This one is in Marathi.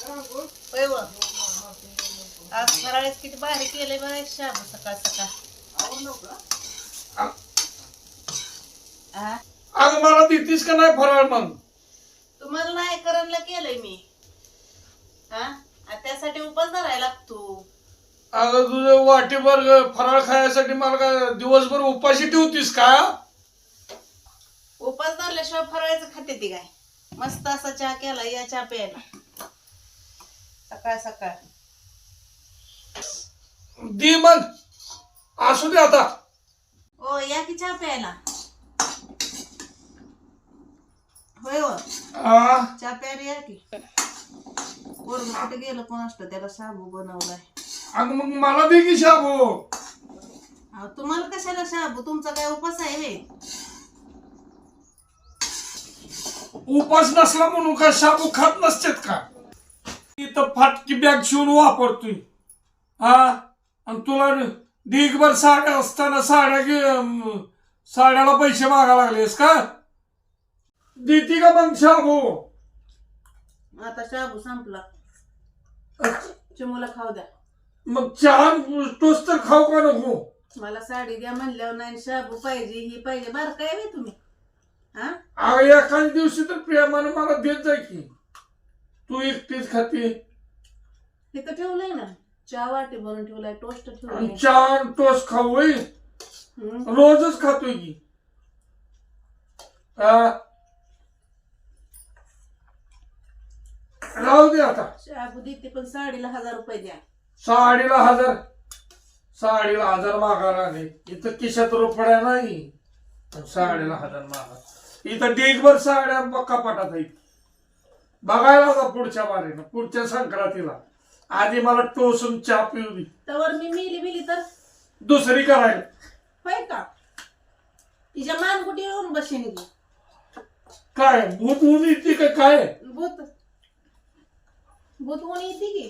होय व. आज फराळीच किती भारी केलंय बघा शाबू सकाळ सकाळ. अगं मला देतीस का नाही फराळ मग? तुम्हाला नाही करणला केलंय मी. त्यासाठी उपास धरायला लागतो. अगं तुझं वाटीभर फराळ खायसाठी मला काय दिवसभर उपाशी ठेवतीस का? उपास धरल्याशिवाय फराळाचं खाते ती काय? मस्त असा चहा केला, या चहा प्यायला सकाळ सकाळ. दे मग, असू दे आता. ओ या की चहा प्यायला. होय हो, चहा प्यायला या की. वरून कुठे गेलं कोण असतं, त्याला शाबू बनवलाय. अगं मग मला दे की शाबू. तुम्हाला कशाला शाबू? तुमचा काय उपास आहे वे? उपास नसला म्हणून काय शाबू खात नसतेत का? इथं फाटकी बॅग शिवून वापरतोय. आणि तुला ढीगभर साड्या असताना साड्याला पैसे मागा लागलेस का? देती का मग शाबू? आता शाबू संपला, चिमूला खाऊ द्या. मग चहा टोस्ट तर खाऊ का नको? मला साडी द्या म्हणल्यावर नाही, शाबू पाहिजे, ही पाहिजे. बार काय वे तुम्ही? एखाद्या दिवशी तर प्रेमाने मला देत जाय की. तू एकटीच खाते. तिथं ठेवलंय ना, चहा वाटी भरून ठेवलाय, टोस्ट ठेवलाय. चहा टोस्ट खाऊ होय? रोजच खातोय की. राहू दे आता. शाबू देते पण साडीला 1000 रुपये द्या. साडीला 1000 मागा लागले. इथं खिशात रुपया नाही, साडीला 1000 मागा. इथं ढीगभर साड्या कपाटात आहेत. बघायला होता पुढच्या बारीनं, पुढच्या संक्रांतीला. आधी मला टोसून चहा पिऊ दे. तवर मी मिली तर दुसरी करायला होय का? तिच्या मानगुटी येऊन बसेन की. काय भूत ऊन येते का काय? भूत ऊन येते की.